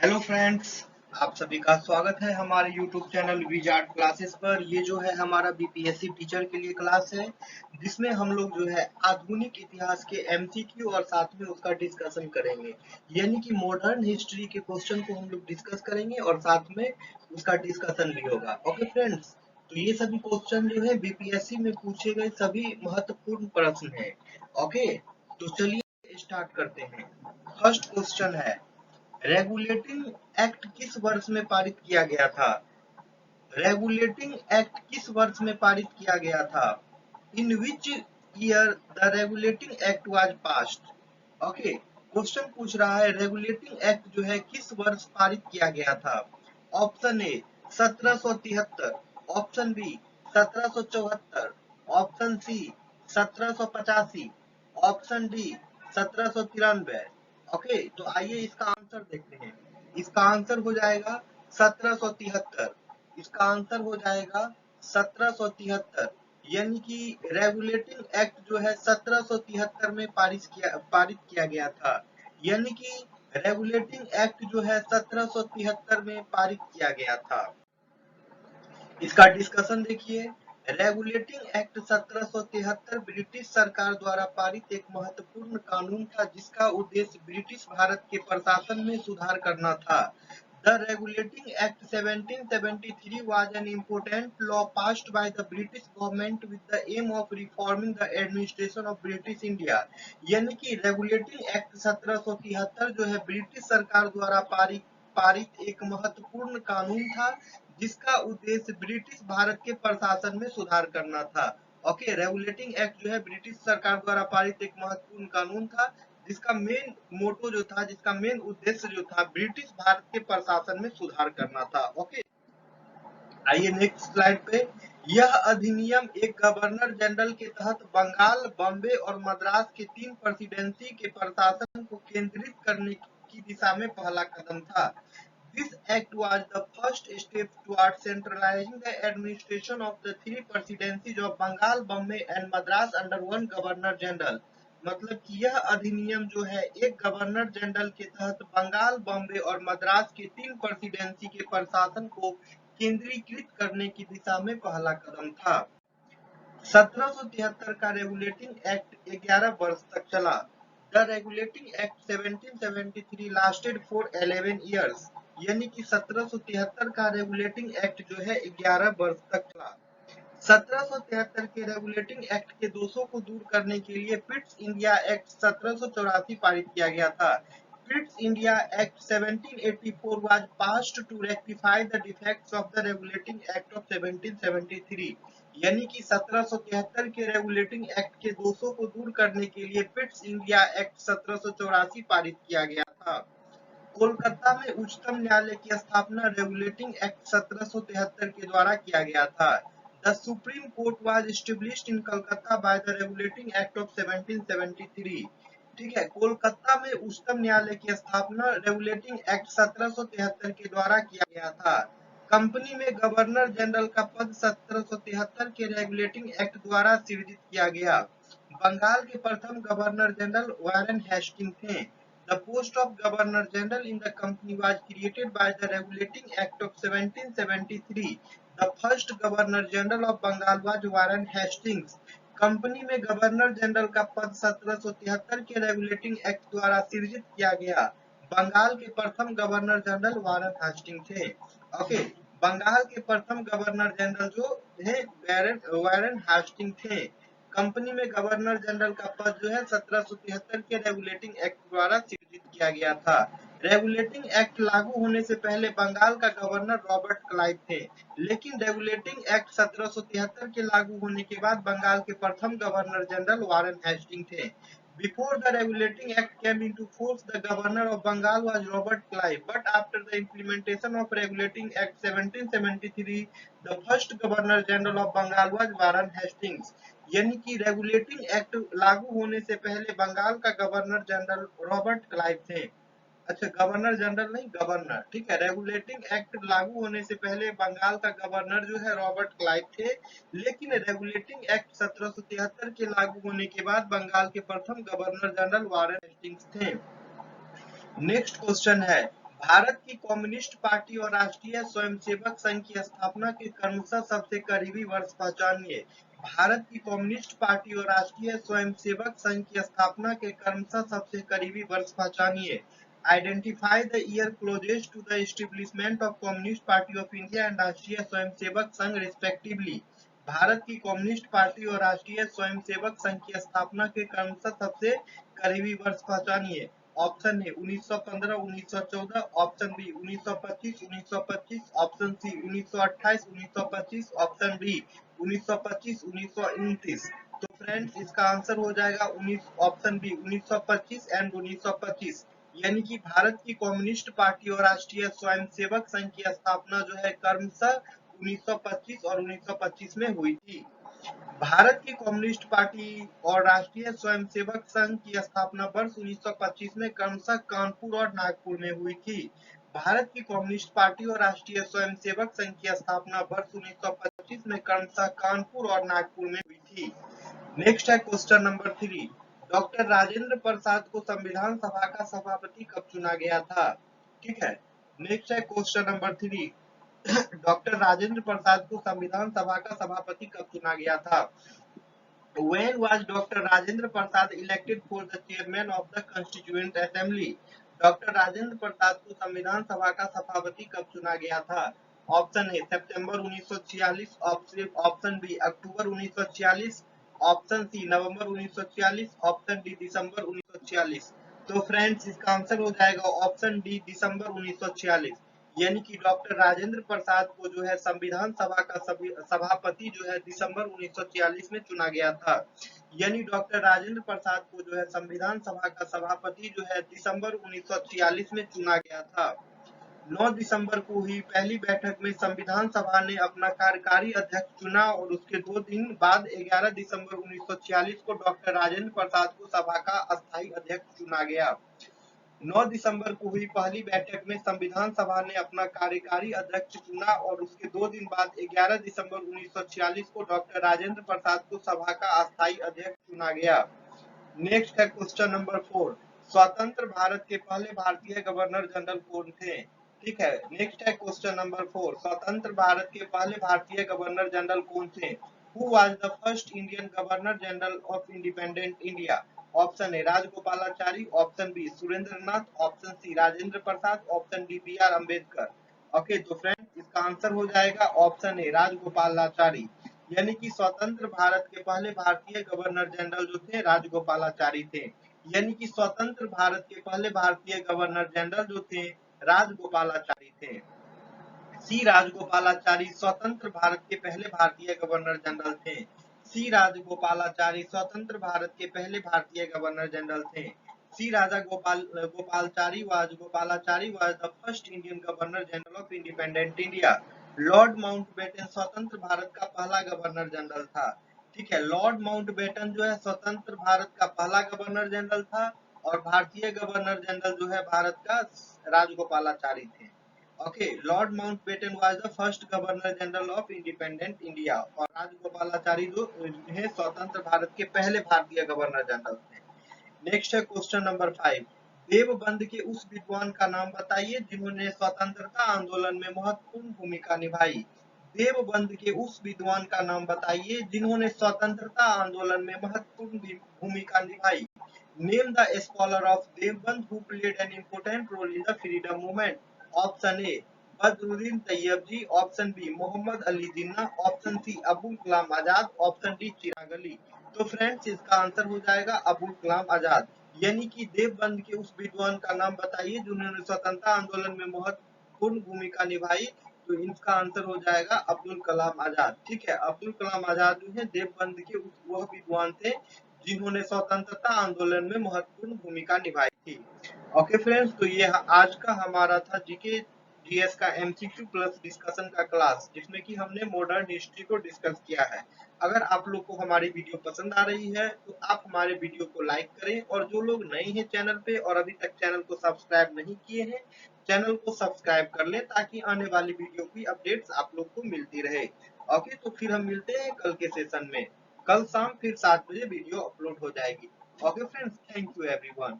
Hello friends, आप सभी का स्वागत है हमारे यूट्यूब चैनल विजार्ड क्लासेस पर। ये जो है हमारा बीपीएससी टीचर के लिए क्लास है, जिसमें हम लोग जो है आधुनिक इतिहास के एमसीक्यू और साथ में उसका डिस्कशन करेंगे। यानी कि मॉडर्न हिस्ट्री के क्वेश्चन को हम लोग डिस्कस करेंगे और साथ में उसका डिस्कशन भी होगा। ओके फ्रेंड्स, तो ये सभी क्वेश्चन जो है बीपीएससी में पूछे गए सभी महत्वपूर्ण प्रश्न है। ओके, तो चलिए स्टार्ट करते हैं। फर्स्ट क्वेश्चन है, रेगुलेटिंग एक्ट किस वर्ष में पारित किया गया था? रेगुलेटिंग एक्ट किस वर्ष में पारित किया गया था? In which year the regulating act was passed? Okay, question पूछ रहा है रेगुलेटिंग एक्ट जो है किस वर्ष पारित किया गया था? Option A 1773, option B 1774, option C 1785, option D 1793। Okay, तो आइए इसका आंसर देखते हैं। इसका आंसर हो जाएगा 1773। इसका आंसर हो जाएगा 1773। यानी कि रेगुलेटिंग एक्ट जो है 1773 में पारित किया गया था। यानी कि रेगुलेटिंग एक्ट जो है 1773 में पारित किया गया था। इसका डिस्कशन देखिए। रेगुलेटिंग एक्ट 1773 ब्रिटिश सरकार द्वारा पारित एक महत्वपूर्ण कानून था, जिसका उद्देश्य ब्रिटिश भारत के प्रशासन में सुधार करना था। The Regulating Act 1773 was an important law passed by the British government with the aim of reforming the administration of British India। यानी कि रेगुलेटिंग एक्ट 1773 जो है ब्रिटिश सरकार द्वारा पारित एक महत्वपूर्ण कानून था, जिसका उद्देश्य ब्रिटिश भारत के प्रशासन में सुधार करना था। ओके, रेगुलेटिंग एक्ट जो है ब्रिटिश सरकार द्वारा पारित एक महत्वपूर्ण कानून था, जिसका मेन मोटो जो था, जिसका मेन उद्देश्य जो था, ब्रिटिश भारत के प्रशासन में सुधार करना था। ओके, आइए नेक्स्ट स्लाइड पे। यह अधिनियम एक गवर्नर जनरल के तहत बंगाल, बॉम्बे और मद्रास के 3 प्रेसिडेंसी के प्रशासन को केंद्रित करने की दिशा में पहला कदम था। This act was the first step towards centralizing the administration of the 3 presidencies of Bengal, Bombay and Madras under one Governor General। मतलब कि यह अधिनियम जो है एक गवर्नर जनरल के तहत बंगाल, बॉम्बे और मद्रास के 3 प्रेसिडेंसी के प्रशासन को केंद्रीकृत करने की दिशा में पहला कदम था। 1773 का रेगुलेटिंग एक्ट 11 वर्ष तक चला। The regulating act 1773 lasted for 11 years. यानी कि 1773 का रेगुलेटिंग एक्ट जो है 11 वर्ष तक चला। 1773 के रेगुलेटिंग एक्ट के दोषों को दूर करने के लिए पिट्स इंडिया एक्ट 1784 पारित किया गया था। Pitt's India act 1784 was passed to rectify the defects of the regulating act of 1773। यानी कि 1773 के रेगुलेटिंग एक्ट के दोषों को दूर करने के लिए पिट्स इंडिया एक्ट 1784 पारित किया गया था। कोलकाता में उच्चतम न्यायालय की स्थापना रेगुलेटिंग एक्ट 1773 के द्वारा किया गया था। The supreme court was established in Calcutta by the regulating act of 1773। ठीक है, कोलकाता में उच्चतम न्यायालय की स्थापना रेगुलेटिंग एक्ट 1773 के द्वारा किया गया था। कंपनी में गवर्नर जनरल का पद 1773 के रेगुलेटिंग एक्ट द्वारा सृजित किया गया। बंगाल के प्रथम गवर्नर जनरल वारेन हेस्टिंग थे। The post of Governor General in the company was created by the Regulating Act of 1773। The first Governor General of Bengal was Warren Hastings। Company में governor general का पद 1773 के regulating act द्वारा सृजित किया गया। बंगाल के प्रथम गवर्नर जनरल वारन हेस्टिंग थे। ओके, बंगाल के प्रथम गवर्नर जनरल जो थे वारन हेस्टिंग थे। कंपनी में गवर्नर जनरल का पद जो है 1773 के रेगुलेटिंग एक्ट द्वारा सृजित किया गया था। रेगुलेटिंग एक्ट लागू होने से पहले बंगाल का गवर्नर रॉबर्ट क्लाइव थे, लेकिन रेगुलेटिंग एक्ट 1773 के लागू होने के बाद बंगाल के प्रथम गवर्नर जनरल वारेन हेस्टिंग थे। Before the regulating act came into force, the governor of Bengal was Robert Clive, but after the implementation of regulating act 1773, the first governor general of Bengal was Warren Hastings। यानी कि regulating act लागू होने से पहले बंगाल का governor general Robert Clive थे। अच्छा, governor general नहीं, गवर्नर। ठीक है, रेगुलेटिंग एक्ट लागू होने से पहले बंगाल का गवर्नर जो है रॉबर्ट क्लाइव थे, लेकिन रेगुलेटिंग एक्ट 1773 के लागू होने के बाद बंगाल के प्रथम गवर्नर जनरल वारेन हेस्टिंग्स थे। नेक्स्ट क्वेश्चन है, भारत की कम्युनिस्ट पार्टी और राष्ट्रीय स्वयंसेवक संघ की स्थापना के क्रमशः सबसे करीबी वर्ष पहचानिए। भारत की कम्युनिस्ट पार्टी और राष्ट्रीय स्वयंसेवक संघ की स्थापना के क्रमशः सबसे करीबी वर्ष पहचानिए। Identify the year closest to the establishment of Communist Party of India and Rashtriya Swayamsevak संघ रिस्पेक्टिवली। भारत की कम्युनिस्ट पार्टी और राष्ट्रीय स्वयंसेवक संघ की स्थापना के क्रमशः सबसे करीबी वर्ष पहचानिए। Option A 1915 1914, option B 1925 1925, option C 1928 1925, option D 1925 1929। तो फ्रेंड्स इसका आंसर हो जाएगा 19 ऑप्शन बी 1925 एंड 1925। यानी कि भारत की कम्युनिस्ट पार्टी और राष्ट्रीय स्वयंसेवक संघ की स्थापना जो है क्रमशः 1925 और 1925 में हुई थी। भारत की कम्युनिस्ट पार्टी और राष्ट्रीय स्वयंसेवक संघ की स्थापना वर्ष 1925 में क्रमशः कानपुर और नागपुर में हुई थी। भारत की कम्युनिस्ट पार्टी और राष्ट्रीय स्वयंसेवक संघ की स्थापना वर्ष 1925 में क्रमशः कानपुर और नागपुर में हुई थी। नेक्स्ट है question number 3। Doctor Rajendra Prasad को संविधान सभा का सभापति कब चुना गया था? ठीक है। नेक्स्ट है question number 3। Doctor Rajendra Prasad को संविधान सभा का सभापति कब चुना गया था? When was Dr. Rajendra Prasad elected for the chairman of the Constituent Assembly? Doctor Rajendra Prasad को संविधान सभा का सभापति कब चुना गया था? ऑप्शन ए सितंबर 1946, ऑप्शन बी अक्टूबर 1946, ऑप्शन सी नवंबर 1946, ऑप्शन डी दिसंबर 1946। तो फ्रेंड्स इसका आंसर हो जाएगा ऑप्शन डी दिसंबर 1946। यानी कि डॉक्टर राजेंद्र प्रसाद को जो है संविधान सभा का सभापति जो है दिसंबर 1946 में चुना गया था। यानी डॉक्टर राजेंद्र प्रसाद को जो है संविधान सभा का सभापति जो है दिसंबर 1946 में चुना गया था। 9 दिसंबर को हुई पहली बैठक में संविधान सभा ने अपना कार्यकारी अध्यक्ष चुना और उसके 2 दिन बाद 11 दिसंबर 1946 को डॉक्टर राजेंद्र प्रसाद को सभा का अस्थायी अध्यक्ष चुना गया। 9 दिसंबर को हुई पहली बैठक में संविधान सभा ने अपना कार्यकारी अध्यक्ष चुना और उसके 2 दिन बाद 11 दिसंबर 1946 को डॉक्टर राजेंद्र प्रसाद को सभा का अस्थायी अध्यक्ष चुना गया। नेक्स्ट है क्वेश्चन नंबर 4। स्वतंत्र भारत के पहले भारतीय गवर्नर जनरल कौन थे? ठीक है। नेक्स्ट है क्वेश्चन नंबर 4। स्वतंत्र भारत के पहले भारतीय गवर्नर जनरल कौन थे? Who was the first Indian Governor General of Independent India? Option A Rajagopalachari, option B Surendranath, option C Rajendra Prasad, option D B R Ambedkar. Okay तो फ्रेंड्स इसका आंसर हो जाएगा ऑप्शन ए राजगोपालाचारी। यानी कि स्वतंत्र भारत के पहले भारतीय गवर्नर जनरल जो थे राजगोपालाचारी थे। यानी कि स्वतंत्र भारत के पहले भारतीय गवर्नर जनरल जो थे राजगोपालाचारी थे। सी राजगोपालाचारी स्वतंत्र भारत के पहले भारतीय गवर्नर जनरल थे। सी राजगोपालाचारी स्वतंत्र भारत के पहले भारतीय गवर्नर जनरल थे। C Gopalachari was the first Indian governor general of independent India. Lord Mountbatten स्वतंत्र भारत का पहला गवर्नर जनरल था। ठीक है। लॉर्ड माउंटबेटन जो है स्वतंत्र भारत का पहला गवर्नर जनरल था और भारतीय गवर्नर जनरल जो है भारत का राजगोपालाचारी थे। Okay Lord Mountbatten was the first governor general of independent India और राजगोपालाचारी जो है स्वतंत्र भारत के पहले भारतीय गवर्नर जनरल थे। नेक्स्ट है क्वेश्चन नंबर 5। देवबंद के उस विद्वान का नाम बताइए जिन्होंने स्वतंत्रता आंदोलन में महत्वपूर्ण भूमिका निभाई। देवबंद के उस विद्वान का नाम बताइए जिन्होंने स्वतंत्रता आंदोलन में महत्वपूर्ण भूमिका निभाई। Name the scholar of Deoband who played an important role in the freedom movement. Option A Badruddin Tyabji, option B Mohammad Ali Jinnah, option C Abul Kalam Azad, option D Chirag Ali. तो फ्रेंड्स इसका आंसर हो जाएगा अबुल कलाम आजाद। यानी कि देवबंद के उस विद्वान का नाम बताइए जिन्होंने स्वतंत्रता आंदोलन में महत्वपूर्ण भूमिका निभाई। तो इसका आंसर हो जाएगा अब्दुल कलाम आजाद। ठीक है। अब्दुल कलाम आजाद जो है देवबंद के वह विद्वान थे जिन्होंने स्वतंत्रता आंदोलन में महत्वपूर्ण भूमिका निभाई थी। ओके फ्रेंड्स तो ये आज का हमारा था जीके जीएस का एमसीक्यू प्लस डिस्कशन का क्लास जिसमें कि हमने मॉडर्न हिस्ट्री को डिस्कस किया है। अगर आप लोग को हमारी वीडियो पसंद आ रही है तो आप हमारे वीडियो को लाइक करें और जो लोग नए हैं चैनल पे और अभी तक चैनल को सब्सक्राइब नहीं किए हैं चैनल को सब्सक्राइब कर लें ताकि आने वाली वीडियो की अपडेट्स आप लोग को मिलती रहे। ओके तो फिर हम मिलते हैं कल के सेशन में। कल शाम फिर 7 बजे वीडियो अपलोड हो जाएगी। Okay friends thank you everyone.